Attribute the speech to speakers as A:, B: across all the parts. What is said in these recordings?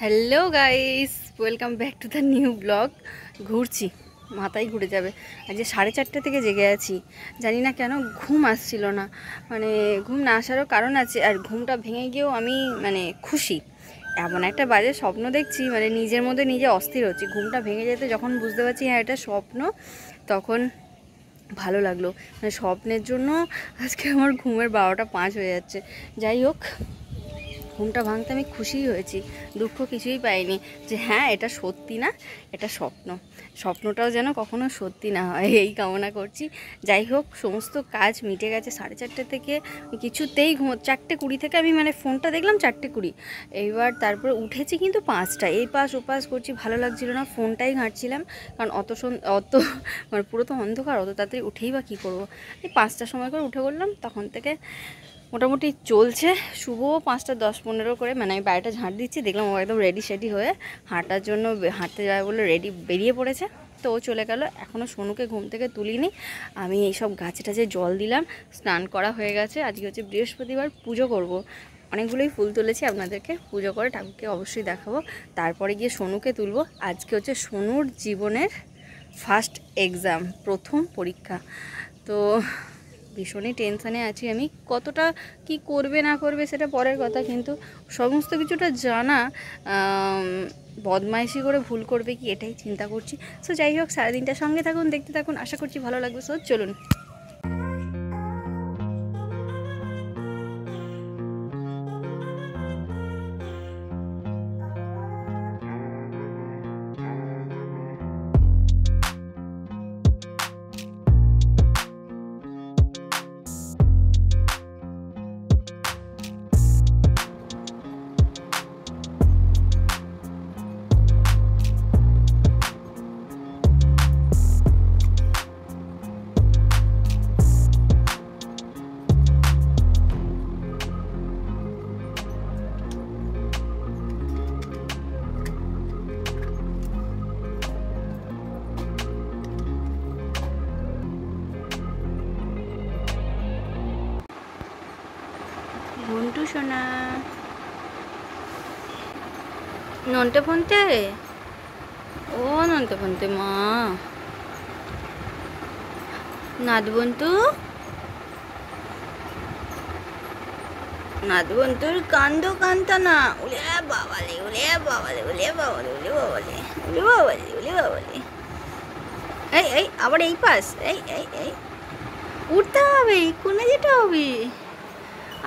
A: Hello guys, welcome back to the new blog. ঘুরছি, মাথায় ঘুরে যাবে। আজকে 4:30 থেকে জেগে আছি, জানি না কেন ঘুম আসছিল না। মানে ঘুম না আসারও কারণ আছে, আর ঘুমটা ভেঙে গিয়েও আমি খুশি। এমন একটা বাজে স্বপ্ন দেখছি, নিজের মধ্যে নিজে অস্থির হচ্ছি। ঘুমটা ভেঙে যেতে যখন বুঝতে পারছি হ্যাঁ এটা স্বপ্ন, তখন ভালো লাগলো। স্বপ্নের জন্য আজকে আমার ঘুমের 12টা 5 হয়ে যাচ্ছে। যাই হোক, ঘুমটা ভাঙতে আমি খুশিই হয়েছি, দুঃখ কিছুই পাইনি যে হ্যাঁ এটা সত্যি না, এটা স্বপ্ন। স্বপ্নটাও যেন কখনো সত্যি না হয়, এই কামনা করছি। যাই হোক, সমস্ত কাজ মিটে গেছে 4:30 থেকে। কিছুতেই 4:20 থেকে আমি ফোনটা দেখলাম 4:20। এইবার তারপরে উঠেছি কিন্তু 5টা। এই পাশ ওপাশ করছি, ভালো লাগছিল না, ফোনটাই ঘাঁটছিলাম। কারণ অত পুরো তো অন্ধকার, অত তাড়াতাড়ি উঠেই বা কী করবো। এই 5টার সময় করে উঠে পড়লাম, তখন থেকে মোটামুটি চলছে। শুভ 5:10-15 করে, আমি বাড়িটা ঝাঁট দিচ্ছি, দেখলাম ও একদম রেডি সেডি হয়ে হাঁটার জন্য হাঁটতে যাবে বলে রেডি বেরিয়ে পড়েছে। তো ও চলে গেল। এখনও সোনুকে ঘুম থেকে তুলিনি। আমি এইসব গাছে টাছে জল দিলাম, স্নান করা হয়ে গেছে। আজকে হচ্ছে বৃহস্পতিবার, পুজো করব। অনেকগুলোই ফুল তুলেছি, আপনাদেরকে পুজো করে ঠাকুরকে অবশ্যই দেখাবো। তারপরে গিয়ে সোনুকে তুলবো। আজকে হচ্ছে সোনুর জীবনের ফার্স্ট এক্সাম, প্রথম পরীক্ষা। তো ভীষণই টেনশানে আছি আমি। কতটা কি করবে না করবে সেটা পরের কথা, কিন্তু সমস্ত কিছুটা জানা, বদমাইশি করে ভুল করবে কি এটাই চিন্তা করছি। সো যাই হোক, সারাদিনটার সঙ্গে থাকুন, দেখতে থাকুন, আশা করছি ভালো লাগবে। সো চলুন। ঘন্টু সোনা, নন্টে ফন্টে, ও নন্টে ফন্টে মা, নাদবন্তু, নাদবন্তুর কান্দ কান্তা না। উলে বাবালে, উলে বাবালে, উলে বাবালে, উলে বাবালে, উলে বাবালে, উলে বাবালে। এই এই আবার এই পাশ, এই এই এই উঠতে হবে, কোনে যেতে হবে।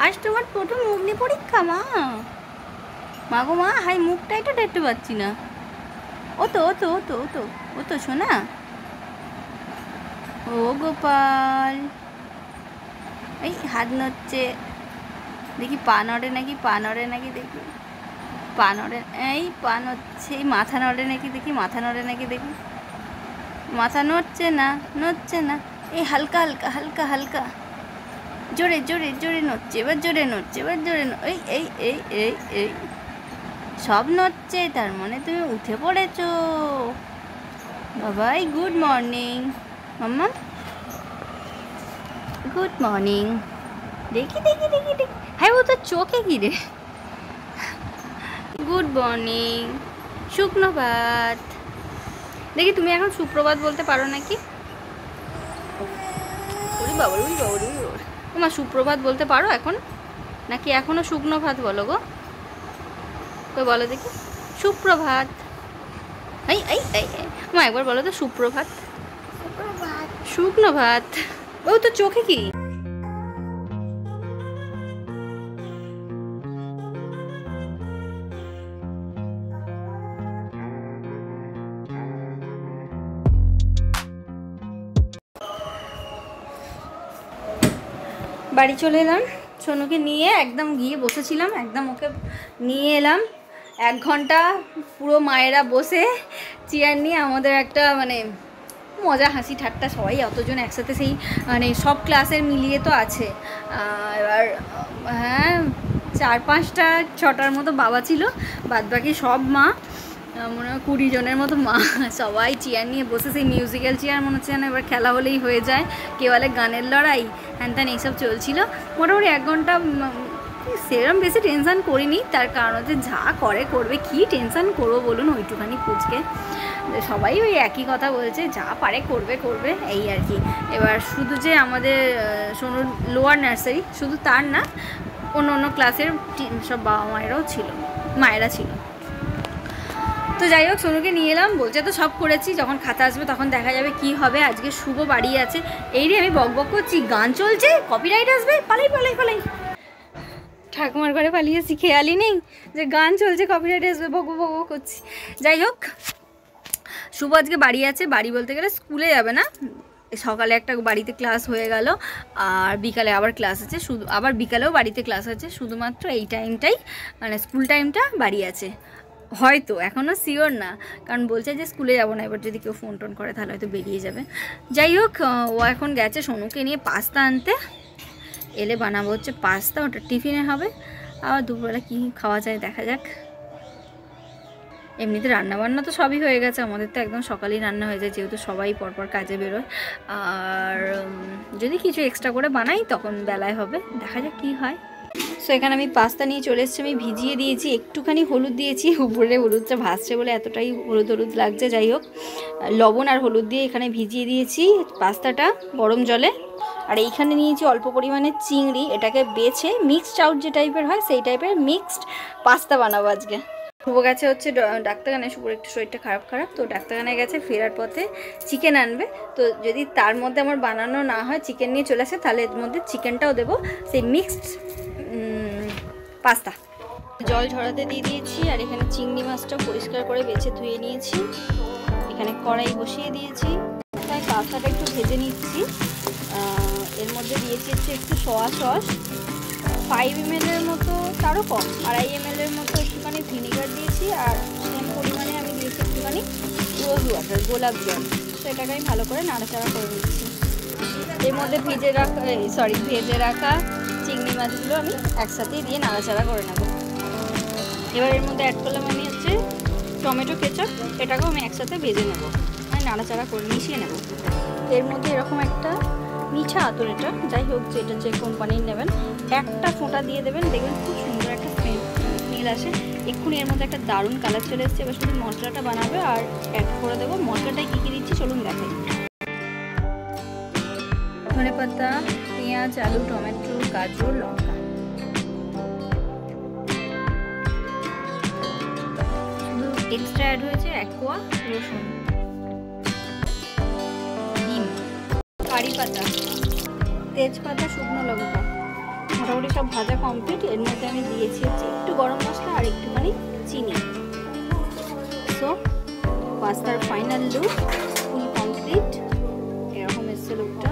A: আজ তোমার প্রথম অগ্নি পরীক্ষা মা। মা গো মা, হাই মুখটাই তো দেখতে পাচ্ছি না। ও তো ও তো ও তো ও তো ও তো শোনা। ও গোপাল, এই হাত নড়ছে দেখি, পা নড়ে নাকি, পা নড়ে নাকি দেখি, পা নড়ে, এই পা নড়ছে। এই মাথা নড়ে নাকি দেখি, মাথা নড়ে নাকি দেখি, মাথা নড়ছে না, নড়ছে না। এই হালকা হালকা হালকা হালকা, জোরে জোরে জোরে নড়ছে, এবার জোরে নড়ছে, এবার জোরে। এই এই এই এই এই সব নড়ছে, তার মানে তুমি উঠে পড়েছো। বাবাই গুড মর্নিং মাম্মা, গুড মর্নিং। দেখি দেখি দেখি দেখি, হ্যাঁ ও তো চোখে কি রে। গুড মর্নিং, শুকনো ভাত। দেখি তুমি এখন সুপ্রভাত বলতে পারো নাকি? উড়ি বাবা, উড়ি বাবা, উড়ি বাবা। তোমার সুপ্রভাত বলতে পারো এখন নাকি এখনো শুকনো ভাত বলো গো? কই বলো দেখি, সুপ্রভাত। এই এই এই মা একবার বলো তো, সুপ্রভাত। শুকনো ভাত। ও তো চোখে কি? বাড়ি চলে এলাম, সোনুকে নিয়ে একদম গিয়ে বসেছিলাম, একদম ওকে নিয়ে এলাম। 1 ঘন্টা পুরো মায়েরা বসে চেয়ার নিয়ে আমাদের একটা মজা হাসি ঠাট্টা, সবাই অতজন একসাথে, সেই সব ক্লাসের মিলিয়ে তো আছে। এবার হ্যাঁ 4-5টা 6টার মতো বাবা ছিল, বাদবাকি সব মা, মনে হয় 20 জনের মতো মা। সবাই চেয়ার নিয়ে বসে, সেই মিউজিক্যাল চেয়ার মনে হচ্ছে না এবার খেলা হলেই হয়ে যায়, কেউ বলে গানের লড়াই, হ্যান ত্যান এইসব চলছিল। মোটামুটি 1 ঘন্টা সেরকম বেশি টেনশান করিনি, তার কারণ হচ্ছে যা করে করবে, কি টেনশান করবো বলুন ওইটুখানি পুচকে। সবাই ওই একই কথা বলছে, যা পারে করবে করবে এই আর কি। এবার শুধু যে আমাদের সোনুর লোয়ার নার্সারি, শুধু তার না, অন্য অন্য ক্লাসের সব বাবা মায়েরাও ছিল, মায়েরা ছিল। তো যাই হোক, সোনুকে নিয়ে এলাম, বলছে তো সব করেছি, যখন খাতা আসবে তখন দেখা যাবে কি হবে। আজকে শুভ বাড়ি আছে। এই রে আমি বক বক করছি, গান চলছে, কপিরাইট আসবে, পালাই পালাই পালাই। ঠাকুমার ঘরে পালিয়েছি, খেয়ালই নেই যে গান চলছে, কপিরাইট আসবে, বক বক করছি। যাই হোক, শুভ আজকে বাড়ি আছে। বাড়ি বলতে গেলে স্কুলে যাবে না, সকালে একটা বাড়িতে ক্লাস হয়ে গেল, আর বিকালে আবার ক্লাস আছে, শুধু আবার বিকালেও বাড়িতে ক্লাস আছে, শুধুমাত্র এই টাইমটাই মানে স্কুল টাইমটা বাড়ি আছে হয়তো, এখনও শিওর না, কারণ বলছে যে স্কুলে যাবো না, এবার যদি কেউ ফোন টোন করে তাহলে হয়তো বেরিয়ে যাবে। যাই হোক, ও এখন গেছে সোনুকে নিয়ে পাস্তা আনতে, এলে বানাবো হচ্ছে পাস্তা, ওটা টিফিনে হবে। আবার দুপুরবেলা কী খাওয়া যায় দেখা যাক। এমনিতে রান্নাবান্না তো সবই হয়ে গেছে, আমাদের তো একদম সকালেই রান্না হয়ে যায়, যেহেতু সবাই পরপর কাজে বেরোয়। আর যদি কিছু এক্সট্রা করে বানাই তখন বেলায় হবে, দেখা যাক কী হয়। সো এখানে আমি পাস্তা নিয়ে চলে এসেছি, আমি ভিজিয়ে দিয়েছি, একটুখানি হলুদ দিয়েছি, উপরে হলুদটা ভাসছে বলে এতটাই হলুদ হলুদ লাগছে। যাই হোক, লবণ আর হলুদ দিয়ে এখানে ভিজিয়ে দিয়েছি পাস্তাটা গরম জলে। আর এইখানে নিয়েছি অল্প পরিমাণে চিংড়ি, এটাকে বেছে মিক্সড আউট যে টাইপের হয় সেই টাইপের মিক্সড পাস্তা বানাবো আজকে। শুভ গেছে হচ্ছে ডাক্তারখানায়, শুভর একটু শরীরটা খারাপ, তো ডাক্তারখানায় গেছে, ফেরার পথে চিকেন আনবে। তো যদি তার মধ্যে আমার বানানো না হয়, চিকেন নিয়ে চলে আসে, তাহলে এর মধ্যে চিকেনটাও দেবো, সেই মিক্সড পাস্তা। জল ঝরাতে দিয়ে দিয়েছি, আর এখানে চিংড়ি মাছটা পরিষ্কার করে বেছে ধুয়ে নিয়েছি। এখানে কড়াই বসিয়ে দিয়েছি, তাই পাস্তাটা একটু ভেজে নিচ্ছি। এর মধ্যে দিয়েছি হচ্ছে একটু সোয়া সস, 5 ml মতো, তারও কম, 2.5 ml মতো একটুখানি ভিনিগার দিয়েছি, আর সেম পরিমাণে আমি দিয়েছি একটুখানি রোজ ওয়াটার, গোলাপ জল। তো এটাকে আমি ভালো করে নাড়াচাড়া করে নিচ্ছি। এর মধ্যে ভেজে রাখা চিংড়ি মাছগুলো আমি একসাথেই দিয়ে নাড়াচাড়া করে নেব। এবার এর মধ্যে অ্যাড করলাম আমি হচ্ছে টমেটো কেচাপ, এটাকেও আমি একসাথে ভেজে নেব, মানে নাড়াচাড়া করে মিশিয়ে নেব। এর মধ্যে এরকম একটা মিঠা আতর, এটা যাই হোক যেটা যে কোম্পানির নেবেন, একটা ফোঁটা দিয়ে দেবেন, দেখবেন খুব সুন্দর একটা স্মেল আসে। এক্ষুনি এর মধ্যে একটা দারুণ কালার চলে এসেছে। এবার শুধু মশলাটা বানাবে আর অ্যাড করে দেবো। মশলাটায় কী কী দিচ্ছি চলুন দেখাই। ধনেপাতা, পেঁয়াজ, আলু, টমেটো, গাজর, লঙ্কা, শুধু এক্সট্রা অ্যাড হয়েছে 1 কোয়া রসুন, ডিম, কারি পাতা, তেজপাতা, শুকনো লঙ্কা, মোটামুটি সব ভাজা কমপ্লিট। এর মধ্যে আমি দিয়েছি হচ্ছে একটু গরম মশলা আর একটুখানি চিনি। সো পাস্তার ফাইনাল লুক ফুল কমপ্লিট, এরকম এসছে লুকটা।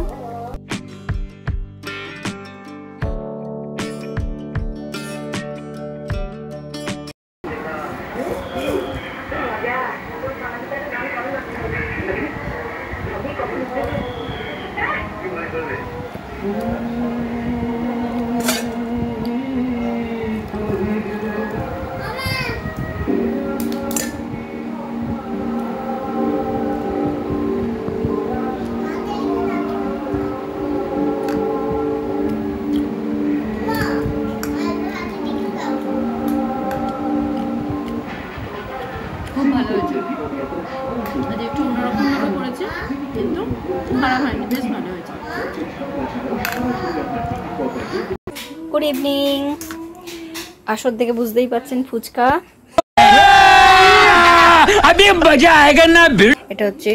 A: খুব ভালো হয়েছে, আজ একটু অন্যরকমভাবে করেছে, কিন্তু খারাপ হয়নি, বেশ ভালো হয়েছে। Good evening. আসর থেকে বুঝতেই পারছেন ফুচকা, এটা হচ্ছে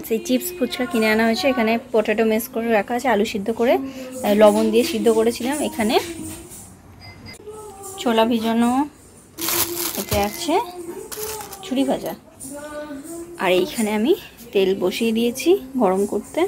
A: সেই চিপস ফুচকা কিনে আনা হয়েছে। এখানে পটেটো মেস করে রাখা আছে, আলু সিদ্ধ করে লবণ দিয়ে সিদ্ধ করেছিলাম। এখানে ছোলা ভিজানো, এতে আছে ছুরি ভাজা, আর এইখানে আমি তেল বসিয়ে দিয়েছি গরম করতে।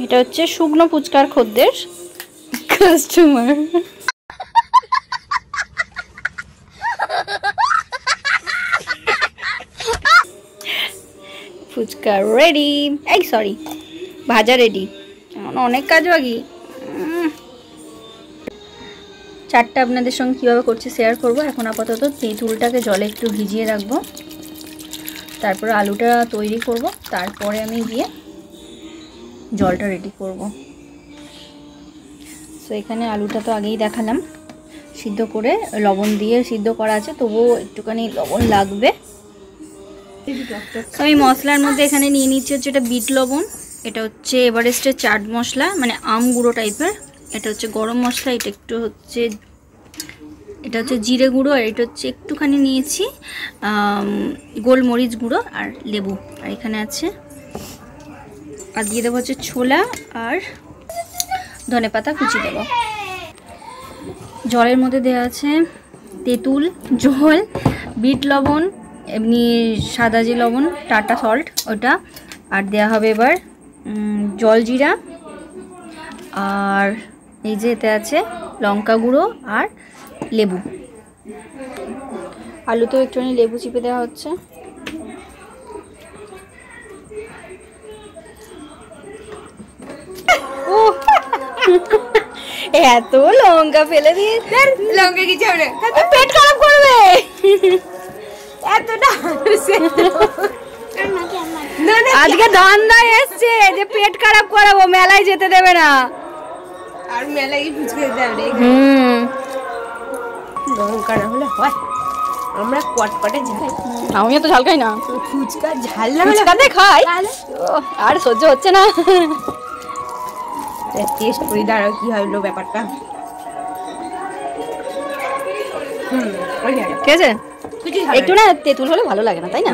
A: এটা হচ্ছে শুকনো ফুচকার খদ্দের কাস্টমার। ফুচকা রেডি, এই সরি ভাজা রেডি। অনেক কাজ বাকি। চাটটা আপনাদের সঙ্গে কীভাবে করছি শেয়ার করব। এখন আপাতত তেঁতুলটাকে জলে একটু ভিজিয়ে রাখবো, তারপরে আলুটা তৈরি করব, তারপরে আমি গিয়ে জলটা রেডি করব। তো এখানে আলুটা তো আগেই দেখালাম সিদ্ধ করে, লবণ দিয়ে সিদ্ধ করা আছে, তবুও একটুখানি লবণ লাগবে। তো আমি মশলার মধ্যে এখানে নিয়ে নিচ্ছি হচ্ছে এটা বিট লবণ, এটা হচ্ছে এভারেস্টের চাট মশলা মানে আম গুঁড়ো টাইপের, এটা হচ্ছে গরম মশলা, এটা একটু হচ্ছে এটা হচ্ছে জিরে গুঁড়ো, আর এটা হচ্ছে একটুখানি নিয়েছি গোলমরিচ গুঁড়ো আর লেবু, আর এখানে আছে আর দিয়ে দেবো হচ্ছে ছোলা আর ধনেপাতা কুচি দেবো। জলের মধ্যে দেওয়া আছে তেঁতুল জল, বিট লবণ, এমনি সাদা যে লবণ টাটা সল্ট ওটা, আর দেওয়া হবে এবার জলজিরা, আর এই যে এতে আছে লঙ্কা গুঁড়ো আর লেবু। আলুতেও একটুখানি লেবু চিপে দেওয়া হচ্ছে। এত লঙ্কা ফেলে দিয়ে লঙ্কা কি চাবে পেট খারাপ করবে এতটা। আজকে ধান্দা এসছে যে পেট খারাপ করাবো, মেলায় যেতে দেবে না, আর মেলায় ফুচকা খেতে হবে। লঙ্কা না হলে হয়, আমরা কটকটে ঝাল, আমিও তো ঝাল খাই না, ফুচকা ঝাল না ফুচকাতে খাই আর সহ্য হচ্ছে না। টেস্ট করে দাঁড়াও কি হলো ব্যাপারটা। ঠিক আছে, একটু না তেঁতুল হলে ভালো লাগে না, তাই না?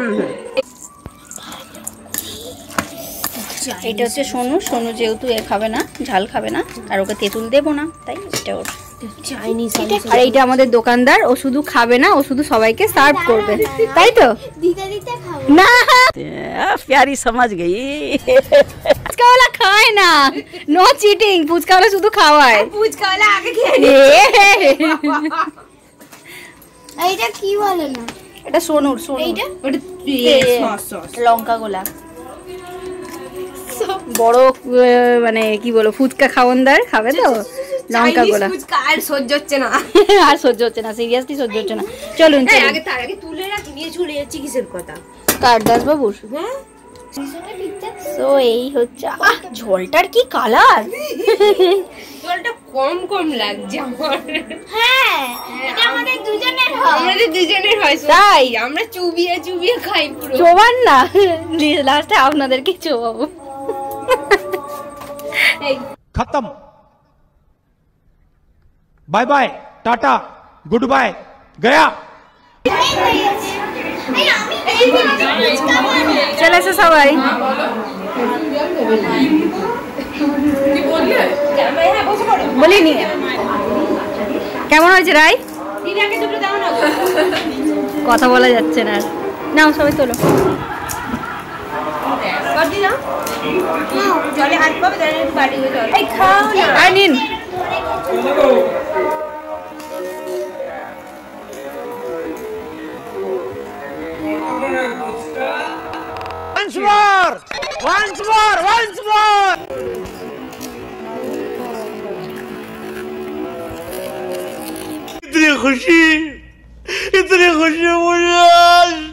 A: এটা হচ্ছে সোনু, সোনু যেহেতু এ খাবে না, ঝাল খাবে না, আর ওকে তেঁতুল দেবো না, তাই এটা ওর চাইনিজ। আর এইটা আমাদের দোকানদার, ও শুধু খাবে না, ও শুধু সবাইকে সার্ভ করবে, তাই তো? না প্যারি সমাজ গই, ফুচকাওয়ালা খায় না, নো চিটিং, ফুচকাওয়ালা শুধু খাওয়ায়, ফুচকাওয়ালা আগে খেয়ে এইটা কি বলে না, এটা সোনুর, সোনু এইটা ওটা লঙ্কা গোলা বড় মানে কি বলো ফুচকা খাওয়ানদার, খাবে তো লঙ্কা গোলা। আর সহ্য হচ্ছে না, আর সহ্য হচ্ছে না, সিরিয়াসলি সহ্য হচ্ছে না। চলুন আগে তার আগে তুলে রাখি, নিয়ে চলে যাচ্ছি কিসের কথা, কার দাস বাবুর। হ্যাঁ তো এই হচ্ছে, ঝোলটার কি কালার, ঝোলটা কম কম লাগছে আমার। হ্যাঁ এটা আমাদের দুজনের হয়, আমাদের দুজনের হয়, তাই আমরা চুবিয়ে চুবিয়ে খাই পুরো। চোবান না, লাস্টে আপনাদেরকে চোবাবো।
B: खत्म, बाय बाय, टाटा, गुड बाय, गया।
A: চলে এসো সবাই। বলিনি কেমন হয়েছে রাই, কথা বলা যাচ্ছে না, নাও সবাই তোলো। জলে হাত পাবে বাড়ি খাও না, নিন
B: Once more, once more, once more. इतनी खुशी मुझे आज